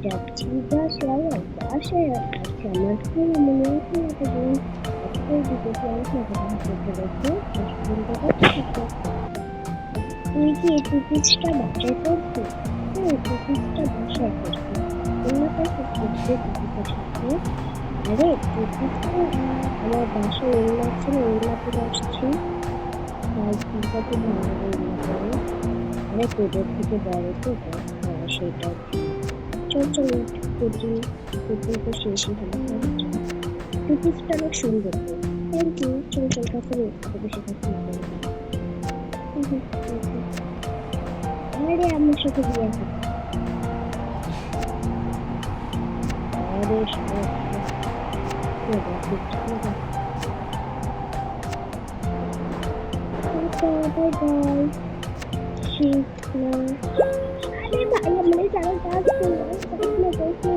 যাচ্ছি বাসায়। আর বাসায় আছে আমার খুব মনে আছে না তখন আজকের দিকে ক্লাস করতে তুই কি টুপিসটা বাসায় করছিস? হ্যাঁ, টুপিসটা বাসায় করছি। অন্যটা করতে টুপিসের সাথে। আরে টুপিসটা আমার বাসায় ওড়না ছিল, ওড়না পরে আসছি। তাই চিন্তা খুব ভালো ওড়না পরে। আরে তোদের থেকে বড় তো হ্যাঁ সেটা। চল চল কোচিং কোচিং তো শেষই হলো। টুপিসটা অনেক সুন্দর তো। Thank you. চল চল কাছে তোকে শেখাচ্ছি। আরে আমার সাথে বিয়ে আছে। আরে বাই বাই। আরে ভাই আমরা যারা কাজ করবো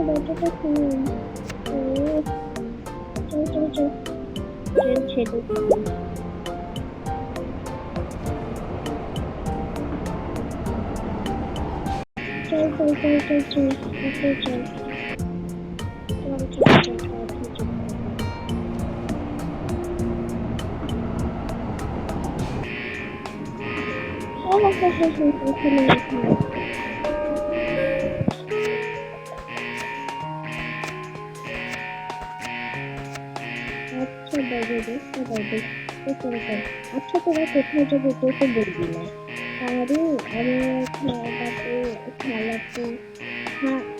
দরজাটা খুলুন। চল চল চল ট্রেন ছেড়ে চল চল চল চল চল চল চল আচ্ছা তোরা কোথায় যাবো তো তো বলবি না। আরে আমার খালাতে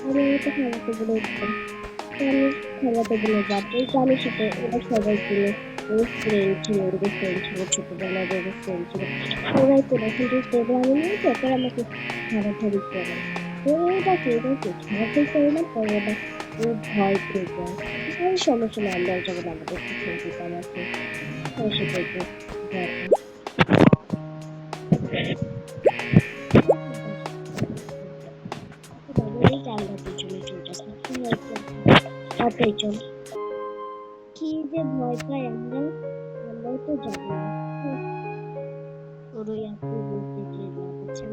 আমি তো খালাতে বলে উঠতাম। আমি খালাতে বলে যাবো জানিস তো ওরা সবাই ছিল। ওর ফ্রেন্ড ছিল, ওদের ফ্রেন্ড ছিল, ছোটবেলার ওদের ফ্রেন্ড ছিল। ওরাই তো এখন যে প্রোগ্রামে নিয়ে তো ওরা আমাকে ছাড়াছাড়ি করে। এটাকে ছাড়াছাড়ি করে না পরে না ও ভয় পেয়ে যায়। আর সমস্যা নেই আমরা যখন আমাদের কিছু দিতাম আছে সেটাই তো কি যে ভয় পাই আমরাও তো জানি না। ওরই আপনি বলতে যে লাভ আছে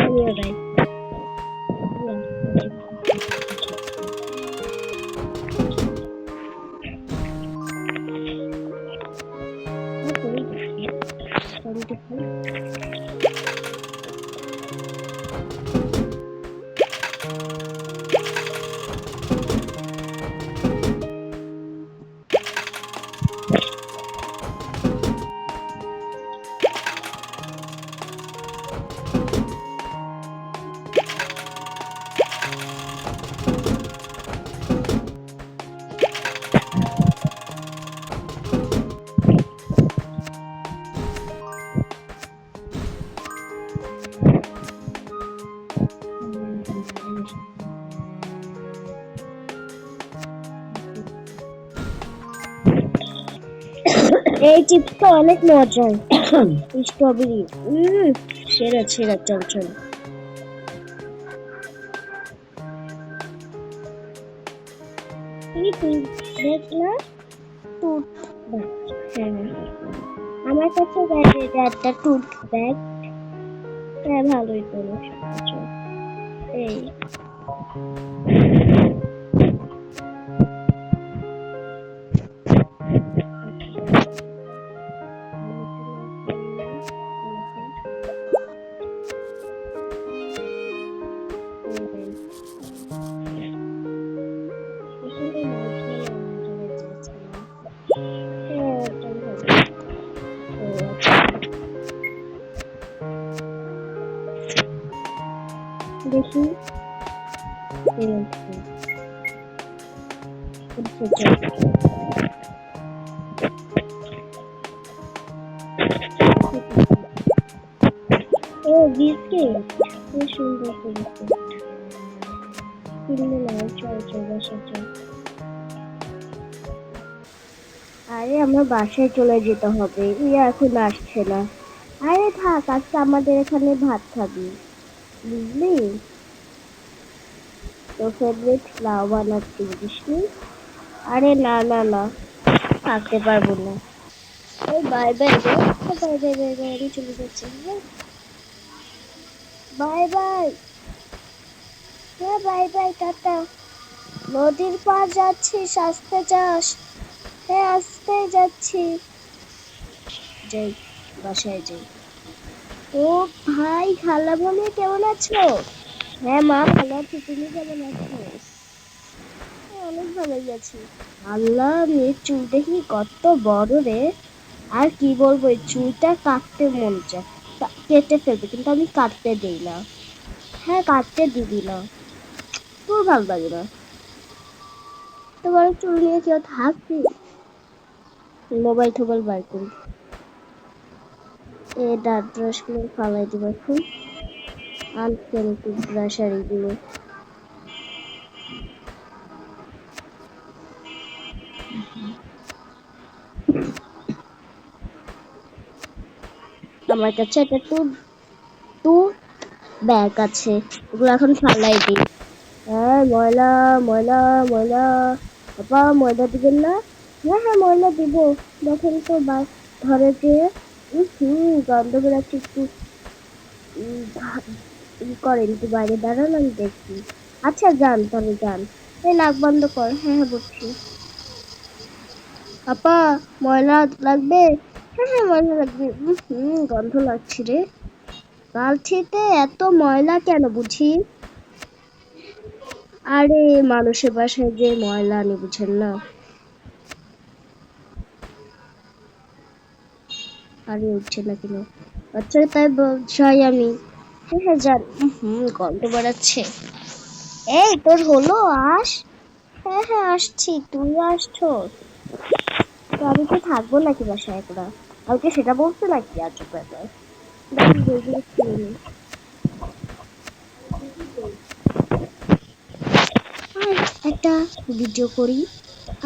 আমিও রাইট। এই চিপসটা অনেক মজার। স্ট্রবেরি সেরা সেরা। চল চল দেখ না টুথ ব্যাগ। হ্যাঁ আমার কাছে এটা একটা টুথ ব্যাগ। হ্যাঁ ভালোই তো এই দেখি ও বিস্কিট কি সুন্দর বিস্কিট কিনলে না। চল চল বাসায় চল। আরে আমার বাসায় চলে যেতে হবে, ইয়া এখন আসছে না। আরে থাক আজকে আমাদের এখানে ভাত খাবি বুঝলি। তো ফেভারিট লাউ বানাচ্ছি বুঝলি। আরে না না না থাকতে পারবো না। এই বাই বাই রে, বাই বাই বাই বাই, আমি চলে যাচ্ছি। বাই বাই, হ্যাঁ বাই বাই, টাটা। নদীর পার যাচ্ছিস, আসতে যাস। হ্যাঁ আসতে যাচ্ছি। যাই, বাসায় যাই। ও ভাই, খালামণি কেমন আছো? হ্যাঁ মা, ভালো আছি, তুমি কেমন আছো? হ্যাঁ, অনেক ভালোই আছি। আল্লাহ, মেয়ের চুলটা কি কত বড় রে! আর কি বলবো, এই চুলটা কাটতে মন চায়, কেটে ফেলবে, কিন্তু আমি কাটতে দেই না। হ্যাঁ, কাটতে দিবি না, তোর ভালো লাগে না। তোমার চুল নিয়ে কেউ থাকবি? মোবাইল টোবাইল বার করি, এ দাঁত ব্রাশ করে ফালাই দিব এখন। আনসেন্টি ব্রাশ আর এগুলো। আমার কাছে একটা টু ব্যাগ আছে, ওগুলো এখন ফালাই দিই। হ্যাঁ, ময়লা ময়লা ময়লা। আপা, ময়লা দিবেন না? হ্যাঁ হ্যাঁ, ময়লা দিব। দেখেন তো ঘরে যে গন্ধ বেরাচ্ছে, একটু করেন, একটু বাইরে দাঁড়ান, আমি দেখছি। আচ্ছা যান, তাহলে যান। এই নাক বন্ধ কর। হ্যাঁ হ্যাঁ, বুঝছি। আপা, ময়লা লাগবে? হ্যাঁ হ্যাঁ, ময়লা লাগবে। গন্ধ লাগছে রে। বালতিতে এত ময়লা কেন বুঝি? আরে, মানুষের বাসায় যে ময়লা আনি, বুঝেন না? আরে উঠছে না কেন? আচ্ছা তাই যাই আমি। হ্যাঁ হ্যাঁ, যান। গন্ধ বেড়াচ্ছে। এই তোর হলো, আস। হ্যাঁ হ্যাঁ, আসছি, তুই আসছো? তো আমি কি থাকবো নাকি বাসায় একলা? কালকে সেটা বলছে নাকি? আজব ব্যাপার। দেখি বইগুলো খুলে নিই। আর একটা ভিডিও করি।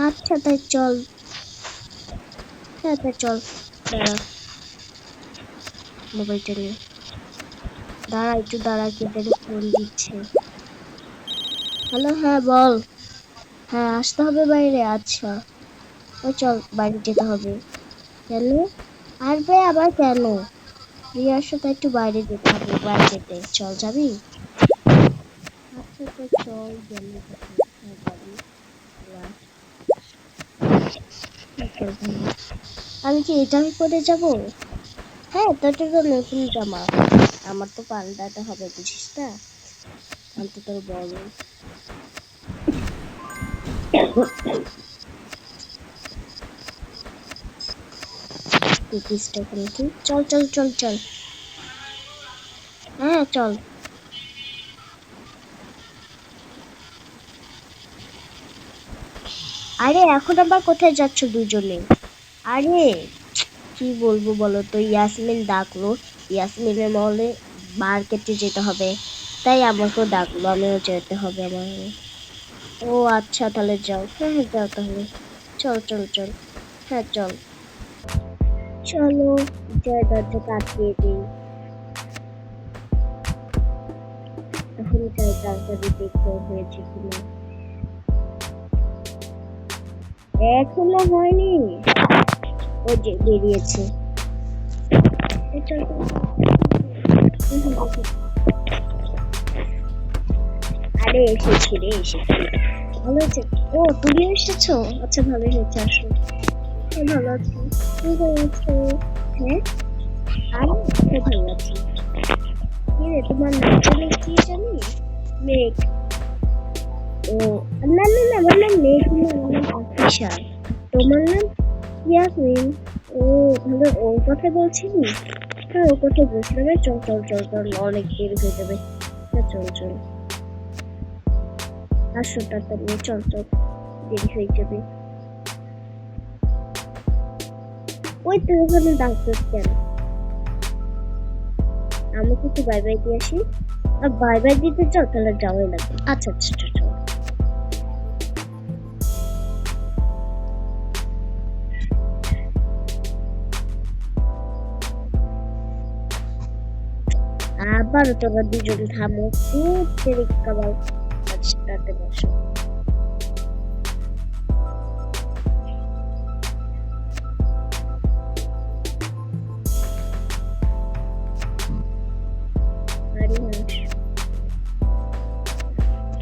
আচ্ছা তাই চল। হ্যাঁ তাই চল। দাঁড়া, মোবাইলটা নিয়ে। দাঁড়া একটু, দাঁড়া, কে জানি ফোন দিচ্ছে। হ্যালো, হ্যাঁ বল। হ্যাঁ, আসতে হবে বাইরে। আচ্ছা, ওই চল, বাইরে যেতে হবে। কেন? আসবে আবার কেন? রিয়ার সাথে একটু বাইরে যেতে হবে, বাইরেতে। চল, যাবি? আচ্ছা তো চল, গেলে যাবি। আমি কি এটাই পরে যাব? হ্যাঁ, তোর তো নতুন জামা, আমার তো পাল্টাতে হবে, বুঝিস না? আমি তো তোর বড়। কুকিজটা কিন্তু, চল চল চল চল। হ্যাঁ চল। আরে এখন আবার কোথায় যাচ্ছ দুজনে? আরে কি বলবো বলো তো, ইয়াসমিন ডাকলো। ইয়াসমিনের মলে মার্কেটে যেতে হবে, তাই আমাকেও ডাকলো, আমিও যেতে হবে আমার। ও আচ্ছা, তাহলে যাও। হ্যাঁ হ্যাঁ, যাও তাহলে। চল চল চল। হ্যাঁ চল। চলো, জয় দরজাটা আটকিয়ে দিই। এখন চাই তাড়াতাড়ি দেখতে হয়েছে কিনা। এখনো হয়নি, ও যে বেরিয়েছে। এই চল চল চল। আরে এসেছি রে, এসেছি। ভালো হয়েছে। ও তুমি এসেছো? আচ্ছা ভালো হয়েছে, আসো। হ্যাঁ, ভালো আছি। তুমি ভালো আছো? হ্যাঁ, আমি খুব ভালো আছি। কি রে, তোমার নাম জানি কি জানি? মেঘ। ও না না না, আমার নাম মেঘ না, আমার নাম আফিসা। তোমার নাম? ইয়াসমিন। ও তাহলে ওর কথা বলছিলি? হ্যাঁ, ওর কথা বলছিলাম। চল চল চল চল, অনেক দেরি হয়ে যাবে। হ্যাঁ চল চল, আসো তাড়াতাড়ি, চল চল, দেরি হয়ে যাবে। ওই তো ওখানে ডাক্তার কেন? আমাকে একটু বাই বাই দিয়ে আসি। আর বাই বাই দিতে চাও, তাহলে যাওয়াই লাগবে। আচ্ছা আচ্ছা আচ্ছা, চল। আবার তোরা দুজন থামো, খুব দেরি কাবাল। আচ্ছা, তাতে বসো।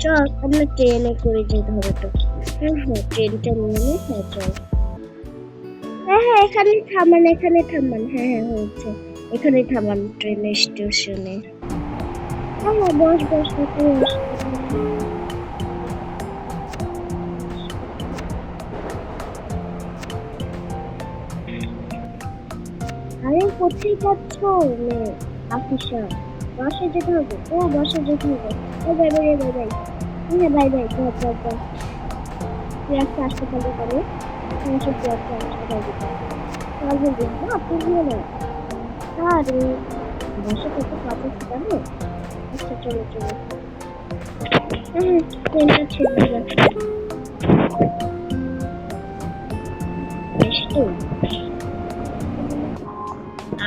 চল আমরা ট্রেনে করে যেতে হবে তো। হ্যাঁ হ্যাঁ, ট্রেনটা নিয়ে নে। হ্যাঁ চল। হ্যাঁ হ্যাঁ, এখানে থামান, এখানে থামান। হ্যাঁ হ্যাঁ, হয়েছে। এখানে থামান ট্রেন স্টেশনে। হ্যাঁ হ্যাঁ, বস বস বস। আরে কোথায় যাচ্ছ? আফিসা, বাসে যেতে হবে। ও বাসে যেতে হবে। ও বাই বাই বাই বাই। হ্যাঁ বাই বাই, যা যা যা। তুই আজকে হাসপাতালে যাবে। সমস্যা তুই আজকে হাসপাতালে যাবে। কাল বলবি না, তুমিও না। আরে বাসে কত কাজ আছে জানো? আচ্ছা চলো চলো। হ্যাঁ, ট্রেনটা ছেড়ে যাচ্ছে। বেশ তো।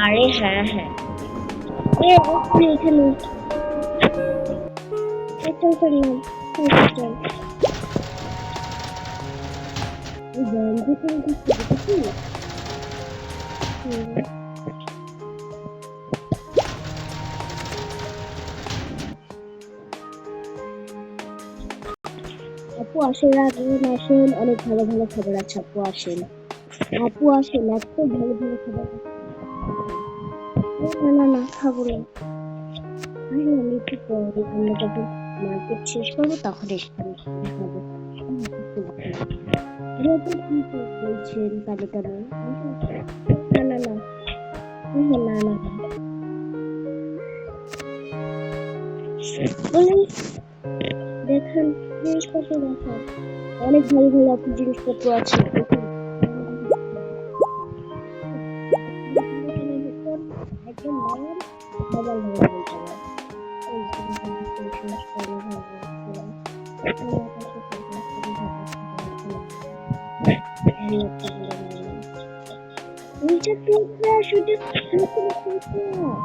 আরে হ্যাঁ হ্যাঁ, আপনি এখানে চল চল না। চল চল চল। এই বন্ধ করে দিচ্ছি দেখেছি। হুম। আপু আসেন, আসেন আসেন, অনেক ভালো ভালো খবর আছে। আপু আসেন, আপু আসেন, এত ভালো ভালো খবর আছে। না না না, খাবো না। আসলে আমি একটু পরে, আমরা যখন মার্কেট শেষ করবো তখন এসে খাবো। আরে আপনি কি বলছেন কানে কানে? না না না। হ্যাঁ হ্যাঁ, না না না। বলুন, দেখেন জিনিসপত্র দেখেন, অনেক ভালো ভালো আপু জিনিসপত্র আছে। একদম নরম, মোবাইল ধরে বলতে পারে। এই জিনিস করে ভালো নিচে টুথব্রাশ, ওটা নতুন টুথব্রাশ।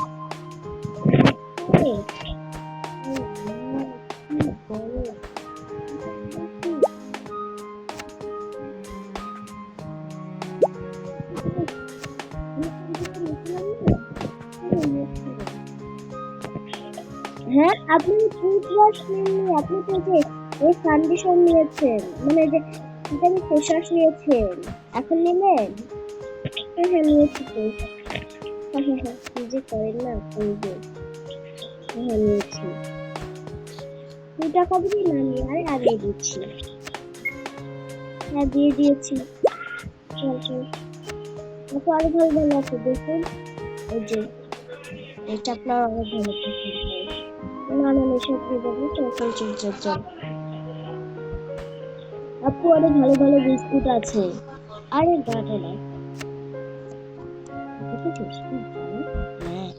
হ্যাঁ, আপনি টুথব্রাশ নেননি, আপনি তো যে এই ফাউন্ডেশন নিয়েছেন, মানে যে আপনি ফেস ওয়াশ নিয়েছেন, এখন নেবেন? হ্যাঁ হ্যাঁ, নিয়েছি তো। হ্যাঁ হ্যাঁ হ্যাঁ, কি যে করেন না, করবো। হ্যাঁ নিয়েছি। 2 টাকা দিয়ে না নিয়ে, আরে আগে দিচ্ছি। হ্যাঁ দিয়ে দিয়েছি। চল চল। আপু আরো ভালো ভালো আছে দেখুন। এই যে এটা আপনার অনেক ভালো পছন্দ। না না, এসব দিয়ে দেবো। চল চল চল চল চল। আপু অনেক ভালো ভালো বিস্কুট আছে। আরে না না না, দেখেছিস কি ভালো? হ্যাঁ,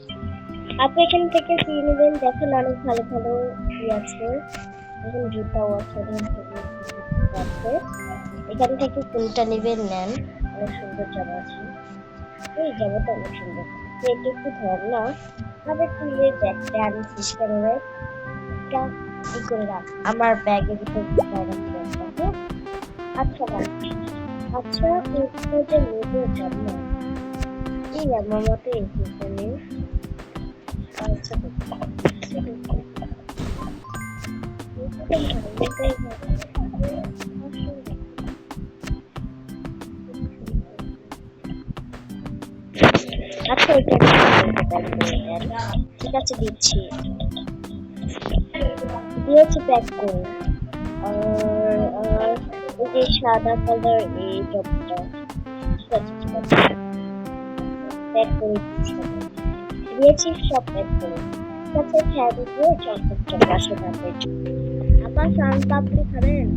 আপনি এখান থেকে কি নেবেন দেখেন, অনেক ভালো ভালো কি আছে। এখন জুতাও আছে, অনেক ভালো জুতা আছে। এখান থেকে কোনটা নেবেন নেন, অনেক সুন্দর জামা আছে। এই জামাটা অনেক সুন্দর। এটা একটু ধর না, তবে তুই এই ব্যাগটা আনিস কেন রে? এটা কি করে রাখ, আমার ব্যাগের ভিতর রাখবো। আচ্ছা না, আচ্ছা এটা যে নেবো জামা, এই আমার মতে এখানে। আচ্ছা তো আচ্ছা, ঠিক আছে দিচ্ছি, দিয়েছি প্যাক করে। আর এই যে সাদা কালার এই টপটা, ঠিক আছে ঠিক আছে, প্যাক করে দিচ্ছি। দিয়েছি সব প্যাক করে। ঠিক আছে, খেয়াল দিয়ে চকলেটটা পাশে রাখবেন। আবার সান পাপড়ি খাবেন?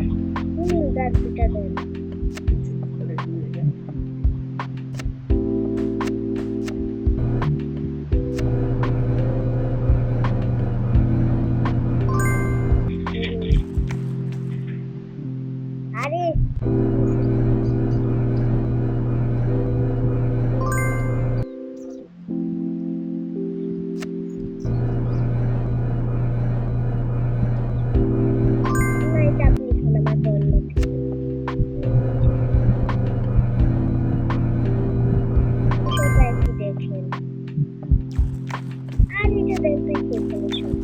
দেন দুটা দেন। আরে না, এটা আপনি খান, আমার টয়লেট। সব একই দেখেন। আর এটা দেখতে কি সব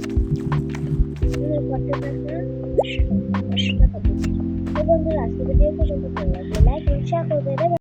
কত টাকা? অবশ্যই কথা বলছি। তো বন্ধুরা আজকের ভিডিও পর্যন্ত ভালো লাগলে লাইক এবং শেয়ার করবে।